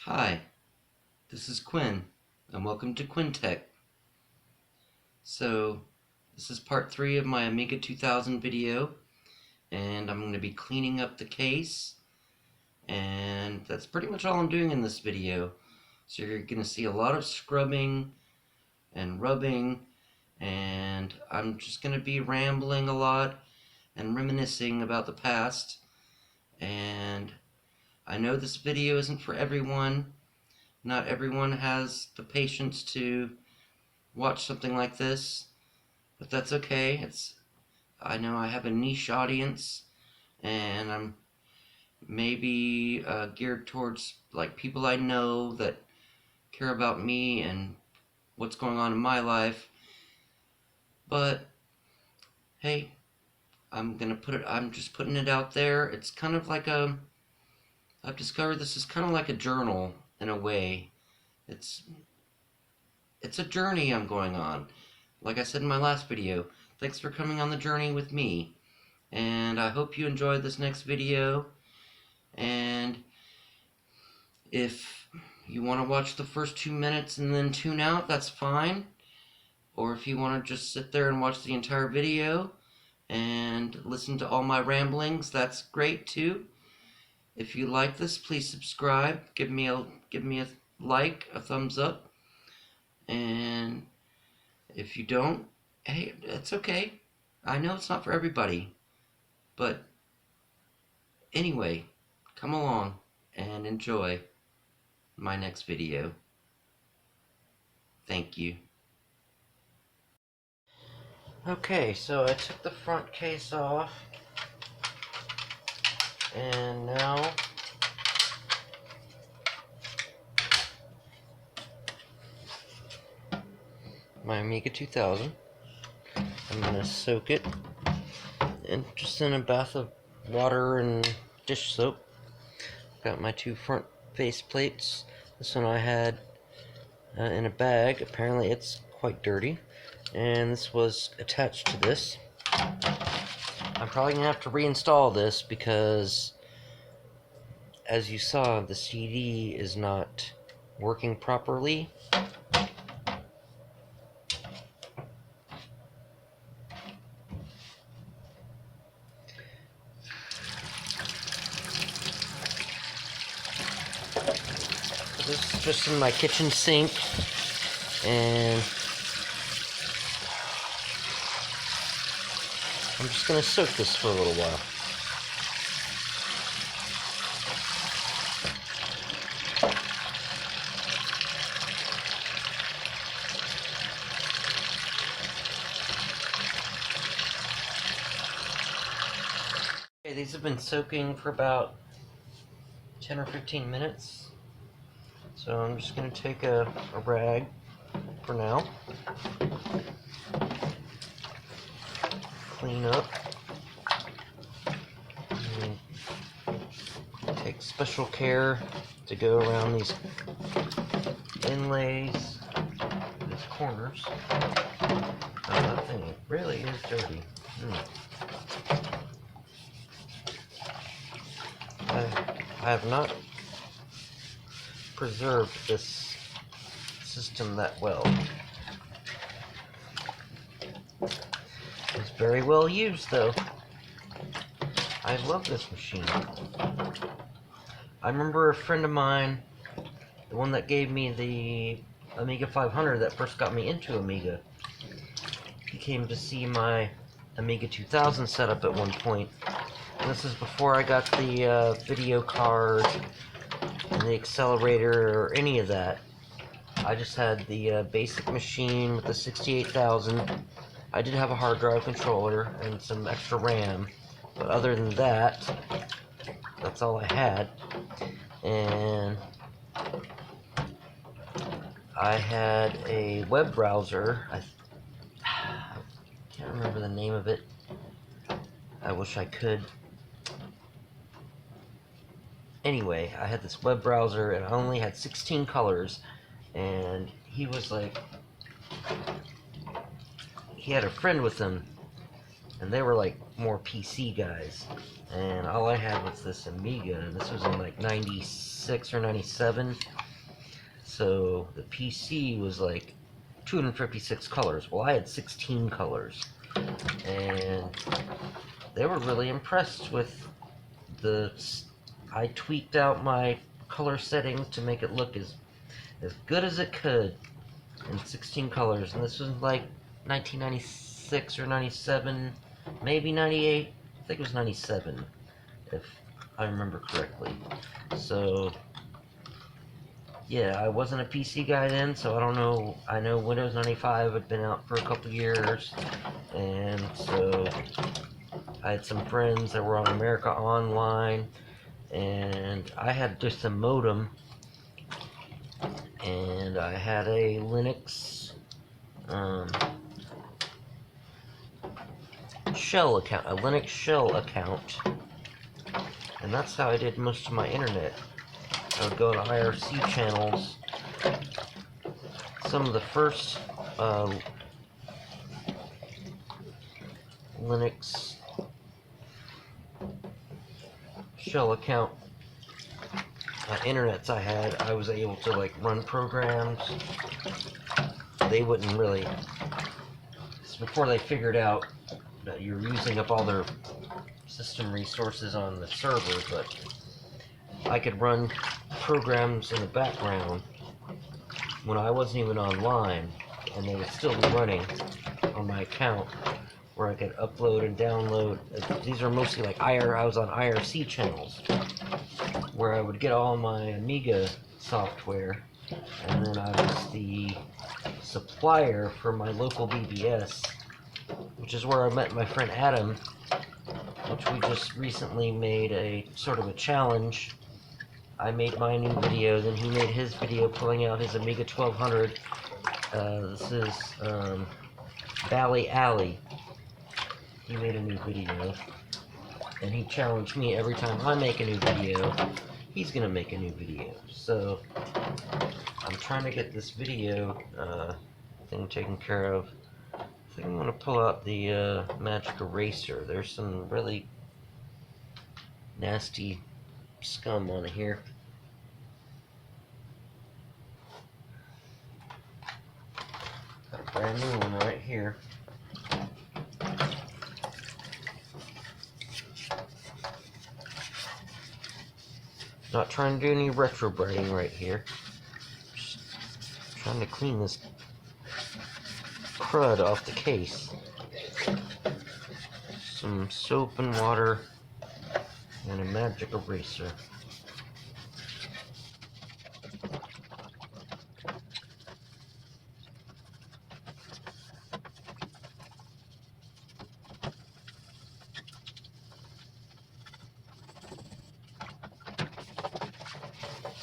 Hi, this is Quinn, and welcome to QuinTech. So, this is part 3 of my Amiga 2000 video, and I'm going to be cleaning up the case, and that's pretty much all I'm doing in this video. So you're going to see a lot of scrubbing and rubbing, and I'm just going to be rambling a lot and reminiscing about the past, and I know this video isn't for everyone. Not everyone has the patience to watch something like this, but that's okay. I know I have a niche audience, and I'm maybe geared towards like people I know that care about me and what's going on in my life. But hey, I'm just putting it out there. It's kind of like I've discovered this is kind of like a journal in a way. It's it's a journey I'm going on. Like I said in my last video, thanks for coming on the journey with me. And I hope you enjoyed this next video. And if you want to watch the first 2 minutes and then tune out, that's fine. Or if you want to just sit there and watch the entire video and listen to all my ramblings, that's great too. If you like this, please subscribe. Give me a like, a thumbs up. And if you don't, hey, it's okay. I know it's not for everybody. But anyway, come along and enjoy my next video. Thank you. Okay, so I took the front case off, and now my Amiga 2000. I'm gonna soak it and just in a bath of water and dish soap. Got my two front face plates. This one I had in a bag. Apparently it's quite dirty, and this was attached to this. I'm probably gonna have to reinstall this because, as you saw, the CD is not working properly. This is just in my kitchen sink, and I'm just going to soak this for a little while. Okay, these have been soaking for about 10 or 15 minutes. So I'm just going to take a rag for now. Clean up. And take special care to go around these inlays, these corners. That thing really is dirty. I have not preserved this system that well. It's very well used though. I love this machine. I remember a friend of mine, the one that gave me the Amiga 500 that first got me into Amiga, he came to see my Amiga 2000 setup at one point. And this is before I got the video card and the accelerator or any of that. I just had the basic machine with the 68,000. I did have a hard drive controller and some extra RAM, but other than that, that's all I had. And I had a web browser. I can't remember the name of it. I wish I could. Anyway, I had this web browser and I only had 16 colors, and he was like, he had a friend with him and they were like more PC guys. And all I had was this Amiga, and this was in like 96 or 97. So the PC was like 256 colors. Well, I had 16 colors. And they were really impressed with the... I tweaked out my color setting to make it look as good as it could in 16 colors. And this was like 1996 or 97, maybe 98. I think it was 97, if I remember correctly. So yeah, I wasn't a PC guy then, so I don't know. I know Windows 95 had been out for a couple years, and so I had some friends that were on America Online, and I had just a modem, and I had a Linux shell account, a Linux shell account, and that's how I did most of my internet. I would go to IRC channels. Some of the first Linux shell account internets I had, I was able to like run programs. They wouldn't really, before they figured out that you're using up all their system resources on the server, but I could run programs in the background when I wasn't even online, and they would still be running on my account, where I could upload and download. These are mostly like I was on IRC channels, where I would get all my Amiga software, and then I was the supplier for my local BBS, which is where I met my friend Adam, which we just recently made a sort of a challenge. I made my new video, then he made his video pulling out his Amiga 1200. This is Valley Alley. He made a new video, and he challenged me every time I make a new video, he's gonna make a new video. So I'm trying to get this video thing taken care of. I think I'm gonna pull out the magic eraser. There's some really nasty scum on here. Got a brand new one right here. Not trying to do any retrobreading right here. Just trying to clean this crud off the case. Some soap and water and a magic eraser.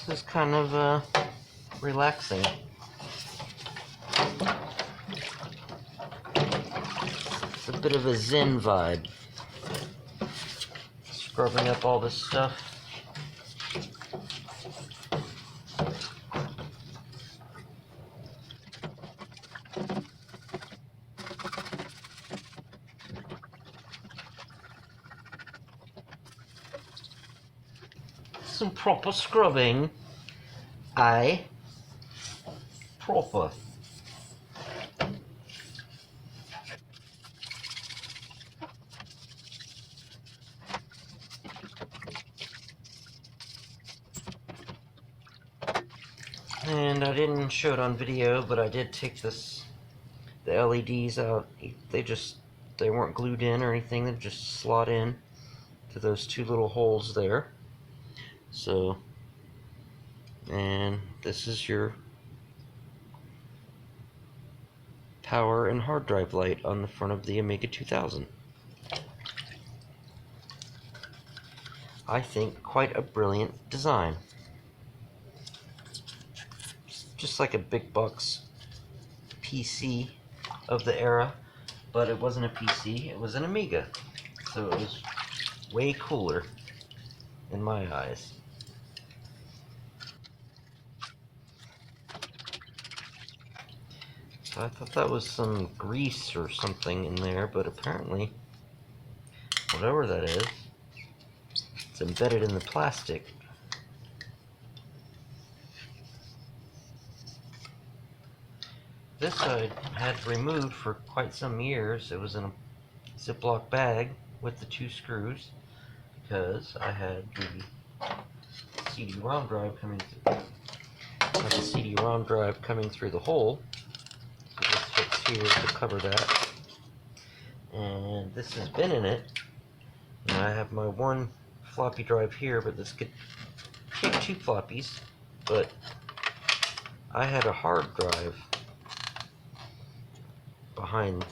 This is kind of relaxing. It's a bit of a zen vibe. Scrubbing up all this stuff. Some proper scrubbing. Aye. Proper. And I didn't show it on video, but I did take the LEDs out. They weren't glued in or anything, they just slot in to those two little holes there. So, and this is your power and hard drive light on the front of the Amiga 2000. I think quite a brilliant design. Just like a big box PC of the era, but it wasn't a PC, it was an Amiga. So it was way cooler in my eyes. So I thought that was some grease or something in there, but apparently whatever that is. It's embedded in the plastic. This I had removed for quite some years. It was in a Ziploc bag with the 2 screws because I had the CD-ROM drive coming through the hole. So this fits here to cover that. And this has been in it. And I have my 1 floppy drive here, but this could take 2 floppies. But I had a hard drive behind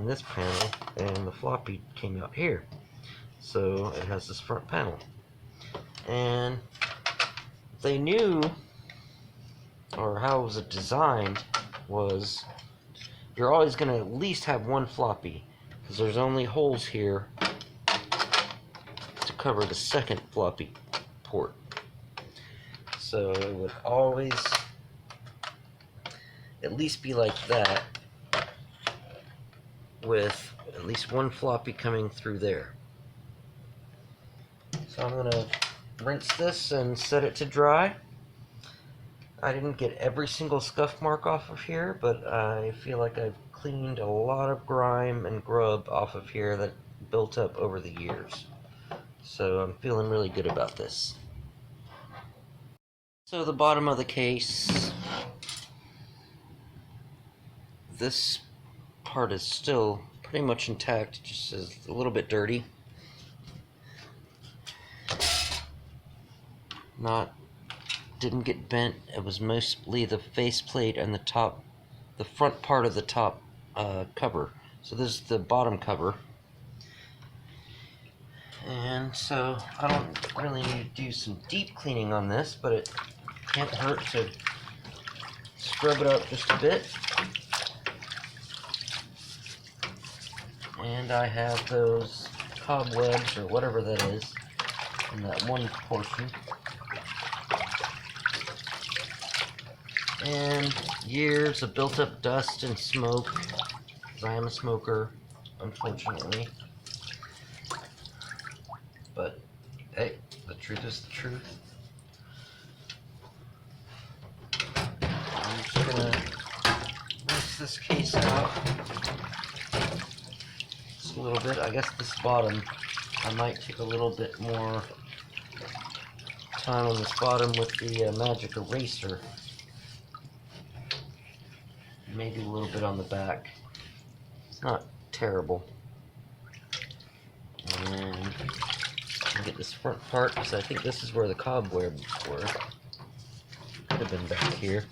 this panel, and the floppy came out here. So it has this front panel. And they knew, or how it was designed, was you're always going to at least have 1 floppy, because there's only holes here to cover the second floppy port. So it would always at least be like that, with at least 1 floppy coming through there. So I'm going to rinse this and set it to dry. I didn't get every single scuff mark off of here, but I feel like I've cleaned a lot of grime and grub off of here that built up over the years. So I'm feeling really good about this. So the bottom of the case, this part is still pretty much intact, just is a little bit dirty. Didn't get bent. It was mostly the faceplate and the front part of the top cover. So this is the bottom cover. And so I don't really need to do some deep cleaning on this, but it can't hurt to scrub it up just a bit. And I have those cobwebs, or whatever that is, in that one portion. And years of built up dust and smoke, because I am a smoker, unfortunately. But hey, the truth is the truth. I'm just gonna rinse this case out just a little bit. I guess this bottom, I might take a little bit more time on this bottom with the magic eraser. Maybe a little bit on the back. It's not terrible. And I'll get this front part, because I think this is where the cobwebs were. Could have been back here.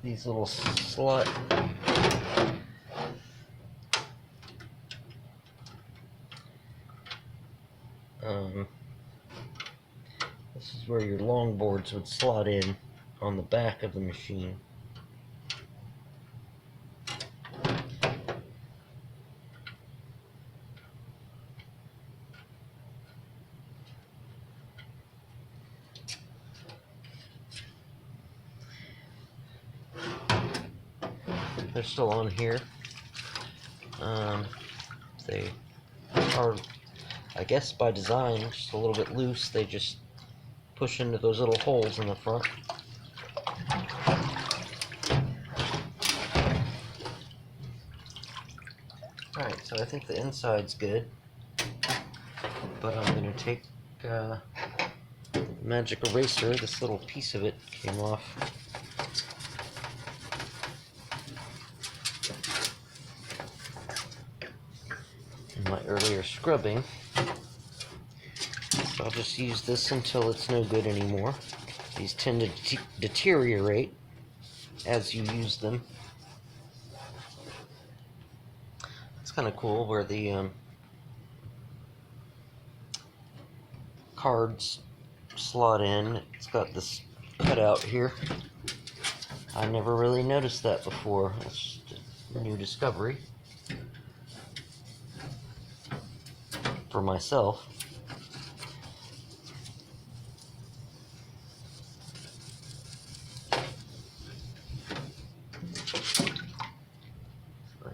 These little slot this is where your long boards would slot in on the back of the machine. They're still on here. They are, I guess by design, just a little bit loose. They just push into those little holes in the front. Alright, so I think the inside's good, but I'm going to take magic eraser. This little piece of it came off. In my earlier scrubbing. So I'll just use this until it's no good anymore. These tend to deteriorate as you use them. It's kind of cool where the cards slot in. It's got this cutout here. I never really noticed that before. It's just a new discovery for myself.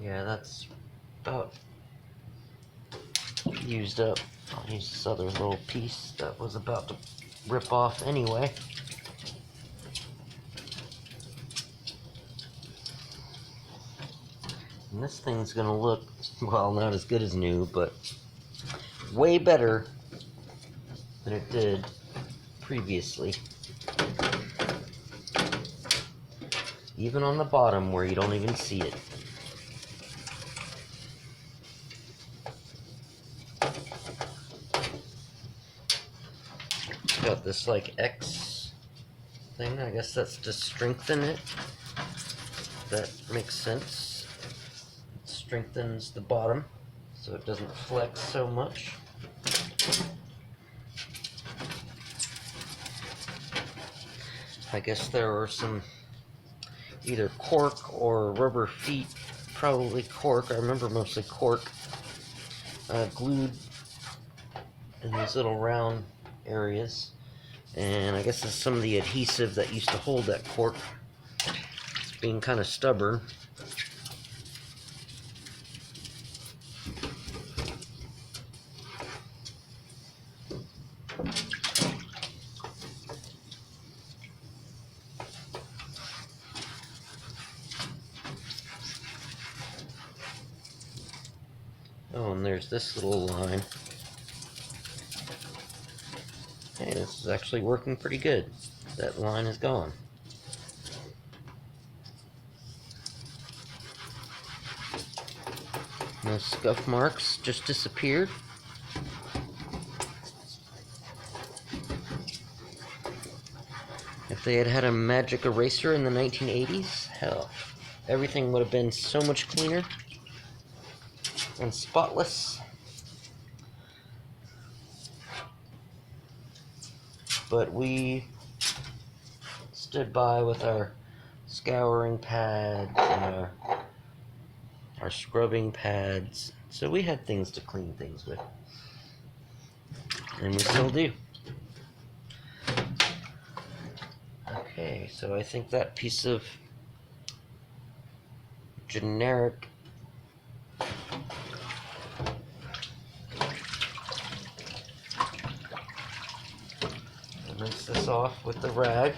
Yeah, used up. I'll use this other little piece that was about to rip off anyway. And this thing's gonna look, well, not as good as new, but way better than it did previously. Even on the bottom where you don't even see it. Got this like X thing, I guess that's to strengthen it. That makes sense. It strengthens the bottom so it doesn't flex so much. I guess there were some either cork or rubber feet, probably cork, I remember mostly cork, glued in these little round areas. And I guess this is some of the adhesive that used to hold that cork. It's being kind of stubborn. Oh, and there's this little line. Hey, this is actually working pretty good. That line is gone. Those scuff marks just disappeared. If they had had a magic eraser in the 1980s, hell, everything would have been so much cleaner and spotless. But we stood by with our scouring pads and our scrubbing pads, so we had things to clean things with, and we still do. Okay, so I think that piece of generic rinse this off with the rag.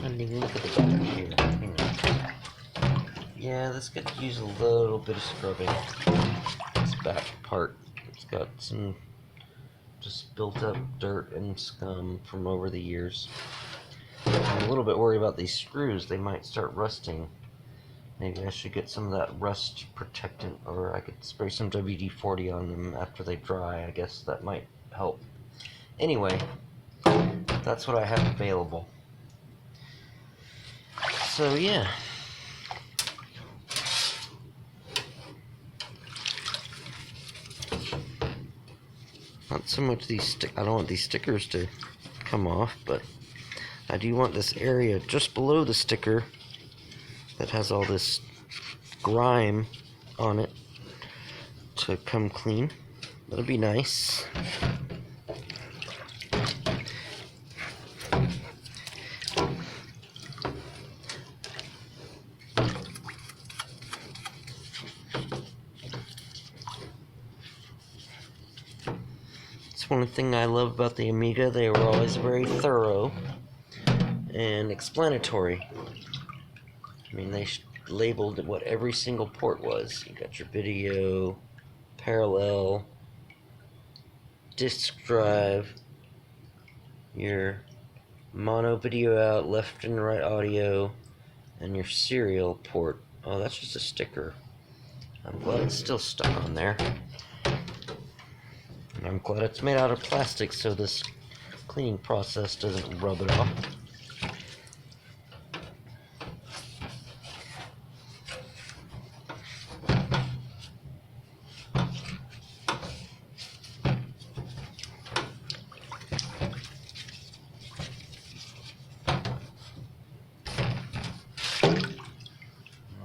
And even look at the back here. Yeah, this could use a little bit of scrubbing. This back part, it's got some just built up dirt and scum from over the years. I'm a little bit worried about these screws. They might start rusting. Maybe I should get some of that rust protectant, or I could spray some WD-40 on them after they dry. I guess that might help. Anyway, that's what I have available. So yeah. Not so much these I don't want these stickers to come off, but I do want this area just below the sticker that has all this grime on it to come clean. That'll be nice. It's one thing I love about the Amiga. They were always very thorough and explanatory. I mean, they labeled what every single port was. You got your video, parallel, disk drive, your mono video out, left and right audio, and your serial port. Oh, that's just a sticker. I'm glad it's still stuck on there. And I'm glad it's made out of plastic so this cleaning process doesn't rub it off.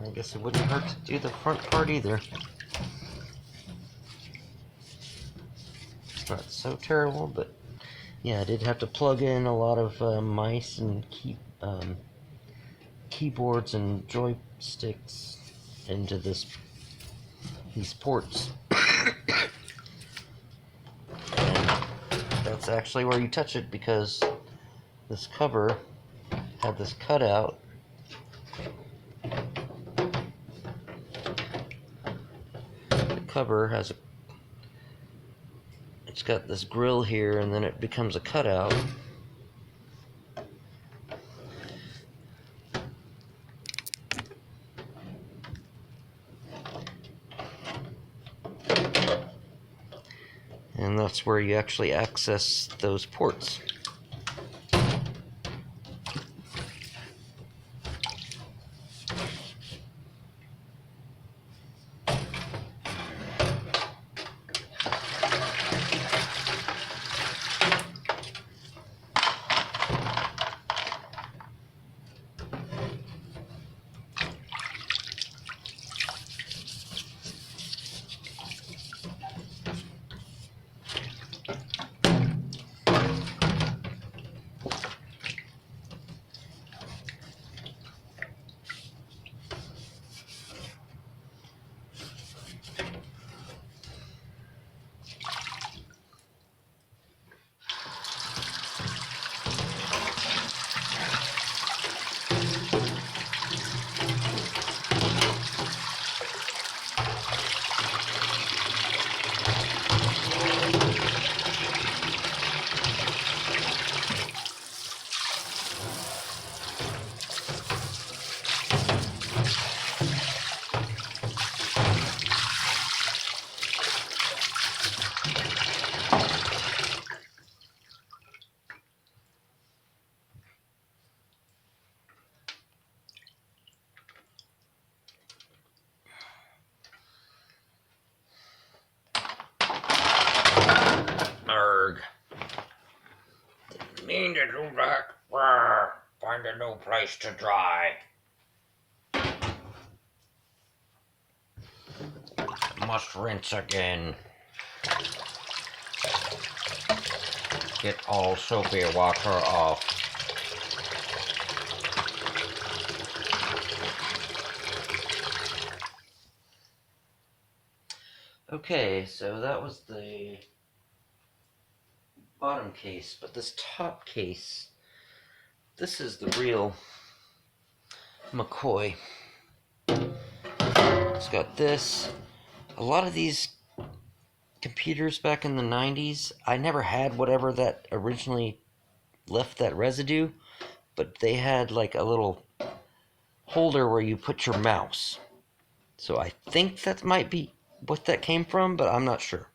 I guess it wouldn't hurt to do the front part either. It's not so terrible, but yeah, I did have to plug in a lot of mice and keyboards and joysticks into these ports. And that's actually where you touch it, because this cover had this cutout. The cover has it's got this grill here, and then it becomes a cutout. And that's where you actually access those ports. Arg. Didn't mean to do that. Rawr. Find a new place to dry. Must rinse again. Get all soapy water off. Okay, so that was the bottom case, but this top case, this is the real McCoy. It's got this. A lot of these computers back in the 90s, I never had whatever that originally left that residue, but they had like a little holder where you put your mouse. So I think that might be what that came from, but I'm not sure.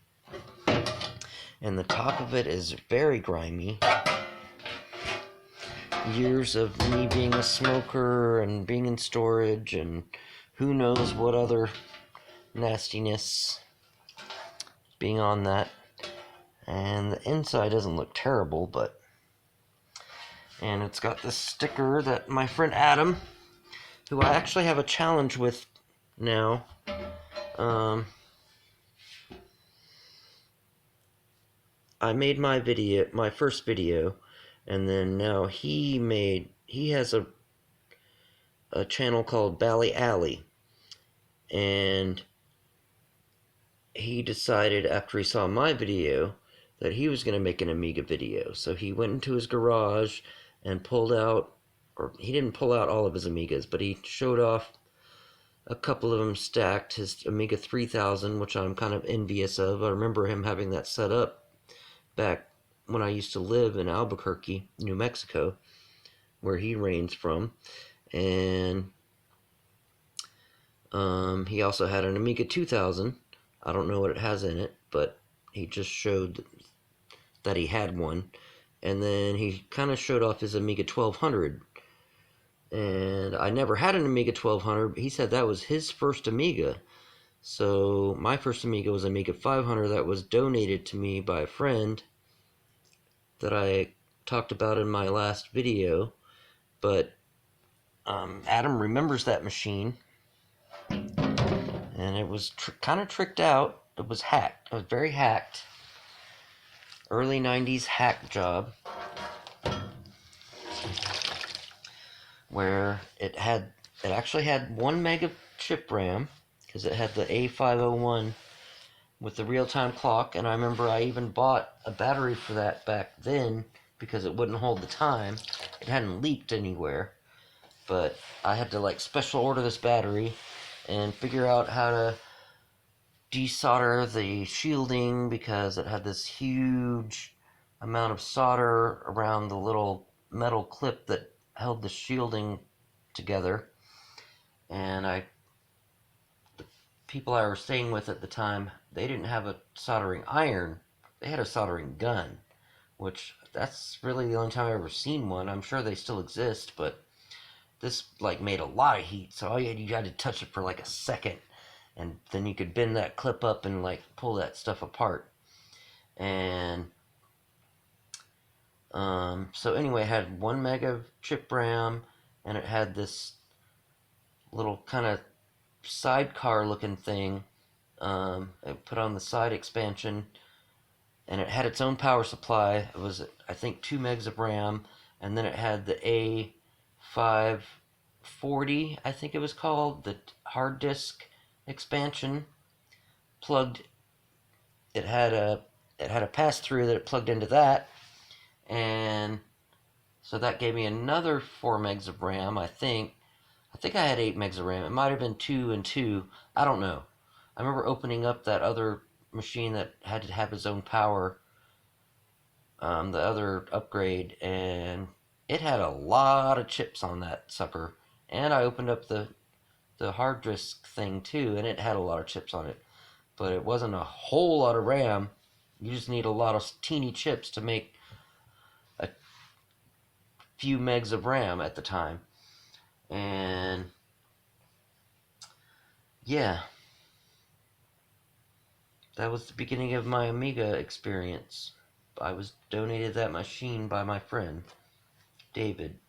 And the top of it is very grimy. Years of me being a smoker and being in storage and who knows what other nastiness being on that. And the inside doesn't look terrible, but... And it's got this sticker that my friend Adam, who I actually have a challenge with now, I made my first video, and then now he has a channel called Bally Alley, and he decided after he saw my video that he was going to make an Amiga video. So he went into his garage and pulled out, or he didn't pull out all of his Amigas, but he showed off a couple of them stacked, his Amiga 3000, which I'm kind of envious of. I remember him having that set up back when I used to live in Albuquerque, New Mexico, where he reigns from. And he also had an Amiga 2000. I don't know what it has in it, but he just showed that he had one. And then he kind of showed off his Amiga 1200. And I never had an Amiga 1200, but he said that was his first Amiga. So my first Amiga was Amiga 500 that was donated to me by a friend that I talked about in my last video. But Adam remembers that machine. And it was kind of tricked out. It was hacked. It was very hacked. Early 90s hack job. Where it actually had 1 meg of chip RAM because it had the A501 with the real-time clock, and I remember I even bought a battery for that back then because it wouldn't hold the time. It hadn't leaked anywhere, but I had to like special order this battery and figure out how to desolder the shielding because it had this huge amount of solder around the little metal clip that held the shielding together. And the people I was staying with at the time, they didn't have a soldering iron, they had a soldering gun, which that's really the only time I've ever seen one. I'm sure they still exist, but this like made a lot of heat, so you had to touch it for like a second, and then you could bend that clip up and like pull that stuff apart. And so anyway, it had 1 meg of chip RAM, and it had this little kind of sidecar looking thing. It put on the side expansion, and it had its own power supply. It was, I think, 2 megs of RAM, and then it had the A540, I think it was called, the hard disk expansion plugged. It had a pass through that it plugged into that, and so that gave me another 4 megs of RAM. I think I had 8 megs of RAM. It might have been 2 and 2. I don't know. I remember opening up that other machine that had to have its own power, the other upgrade, and it had a lot of chips on that sucker. And I opened up the hard disk thing too, and it had a lot of chips on it. But it wasn't a whole lot of RAM. You just need a lot of teeny chips to make a few megs of RAM at the time. And yeah, that was the beginning of my Amiga experience. I was donated that machine by my friend, David,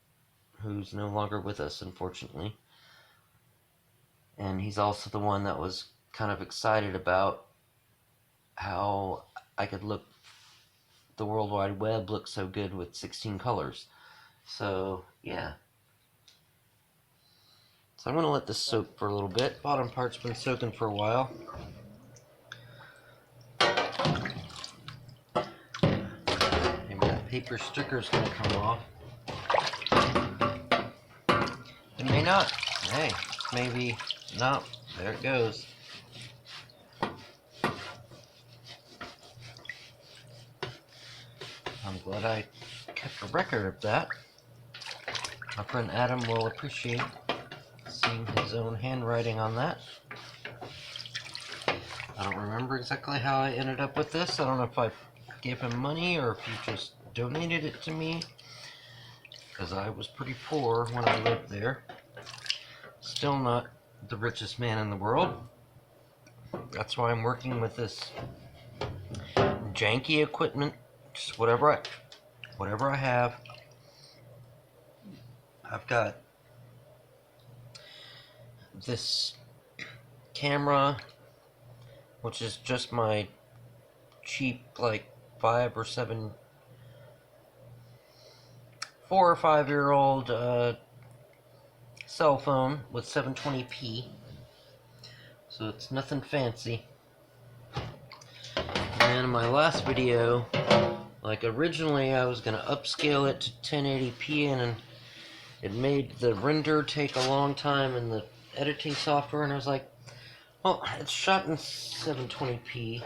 who's no longer with us, unfortunately. And he's also the one that was kind of excited about how I could look, the World Wide Web looked so good with 16 colors. So, yeah. So I'm going to let this soak for a little bit. Bottom part's been soaking for a while. Maybe that paper sticker's going to come off. It may not. Hey, maybe not. There it goes. I'm glad I kept a record of that. My friend Adam will appreciate seeing his own handwriting on that. I don't remember exactly how I ended up with this. I don't know if I gave him money or if he just donated it to me, because I was pretty poor when I lived there. Still not the richest man in the world. That's why I'm working with this janky equipment. Just whatever I have. I've got this camera, which is just my cheap, like 4 or 5 year old cell phone with 720p. So it's nothing fancy. And in my last video, like originally I was going to upscale it to 1080p, and it made the render take a long time in the editing software, and I was like, well, it's shot in 720p,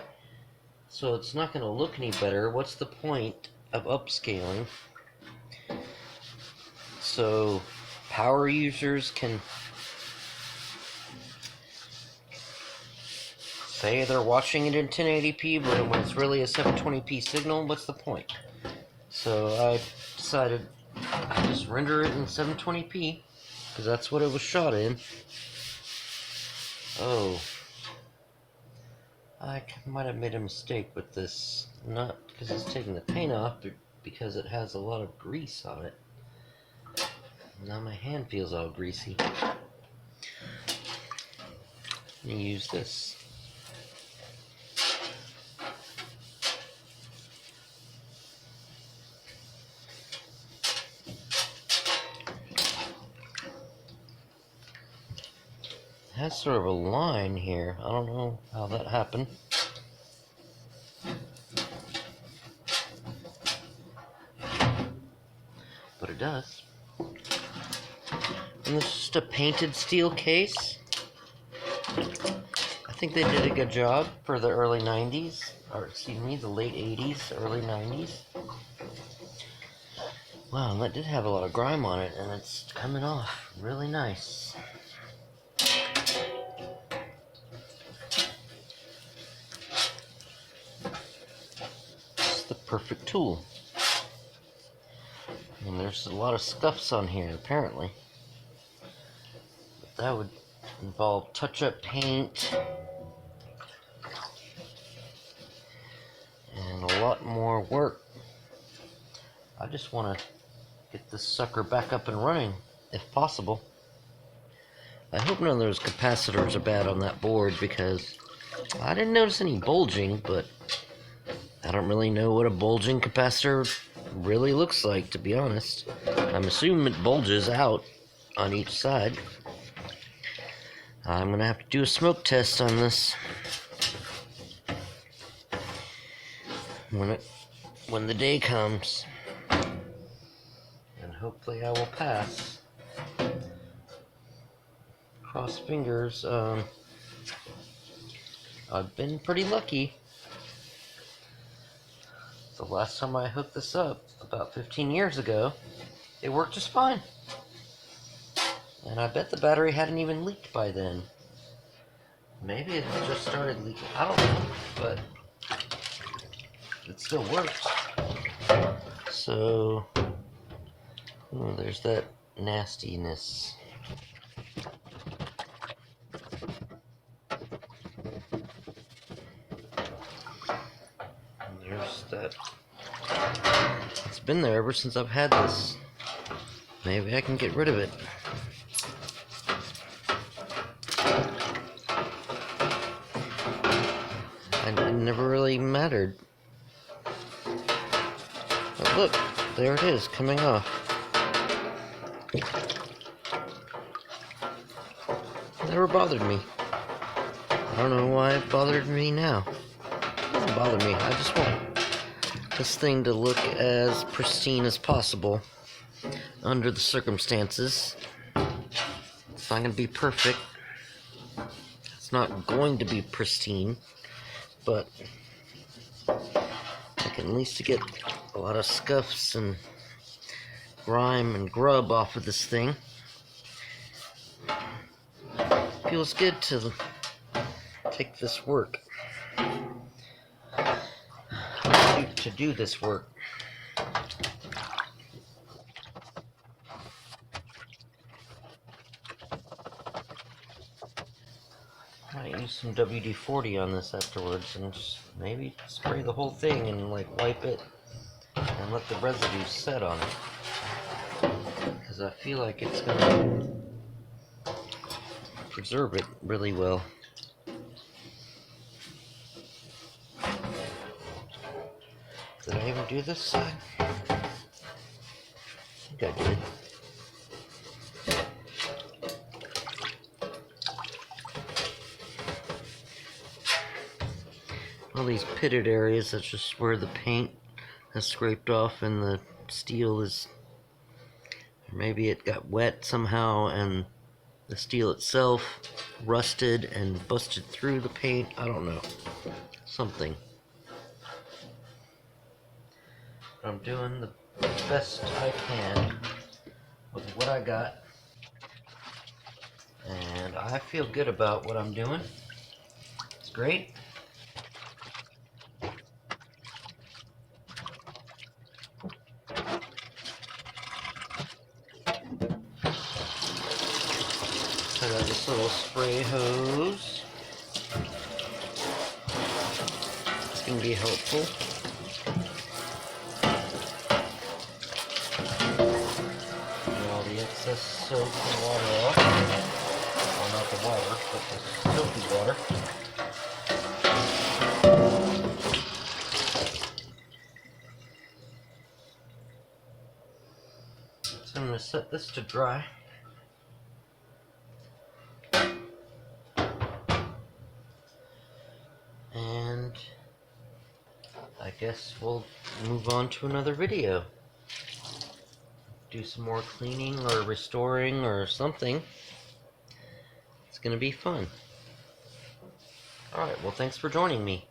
so it's not going to look any better. What's the point of upscaling? So power users can say they're watching it in 1080p, but when it's really a 720p signal, what's the point? So I decided I'd just render it in 720p, because that's what it was shot in. Oh, I might have made a mistake with this. Not because it's taking the paint off, but because it has a lot of grease on it. Now my hand feels all greasy. Let me use this. has sort of a line here. I don't know how that happened. But it does. And this is just a painted steel case. I think they did a good job for the early 90s, or excuse me, the late 80s, early 90s. Wow, and that did have a lot of grime on it, and it's coming off really nice. It's the perfect tool. And there's a lot of scuffs on here, apparently. But that would involve touch-up paint and a lot more work. I just want to get this sucker back up and running, if possible. I hope none of those capacitors are bad on that board, because I didn't notice any bulging, but I don't really know what a bulging capacitor really looks like, to be honest. I'm assuming it bulges out on each side. I'm gonna have to do a smoke test on this when the day comes, and hopefully I will pass. Cross fingers. I've been pretty lucky. The last time I hooked this up, about 15 years ago, it worked just fine. And I bet the battery hadn't even leaked by then. Maybe it just started leaking. I don't know, but it still works. So, there's that nastiness. And there's that. It's been there ever since I've had this. Maybe I can get rid of it. It never really mattered. But look, there it is, coming off. Never bothered me. I don't know why it bothered me now. It doesn't bother me. I just want this thing to look as pristine as possible under the circumstances. It's not going to be perfect. It's not going to be pristine, but I can at least get a lot of scuffs and grime and grub off of this thing. Feels good to take this work, to do this work. I might use some WD-40 on this afterwards and just maybe spray the whole thing and like wipe it and let the residue set on it, because I feel like it's gonna preserve it really well. Did I even do this side? I think I did. All these pitted areas, that's just where the paint has scraped off and the steel is, or maybe it got wet somehow and the steel itself rusted and busted through the paint. I don't know. Something. I'm doing the best I can with what I got, and I feel good about what I'm doing. It's great. I got this little spray hose. It's going to be helpful. Get all the excess soap and water off. Well, not the water, but the soapy water. So I'm going to set this to dry. and I guess we'll move on to another video. Do some more cleaning or restoring or something. It's gonna be fun. Alright, well, thanks for joining me.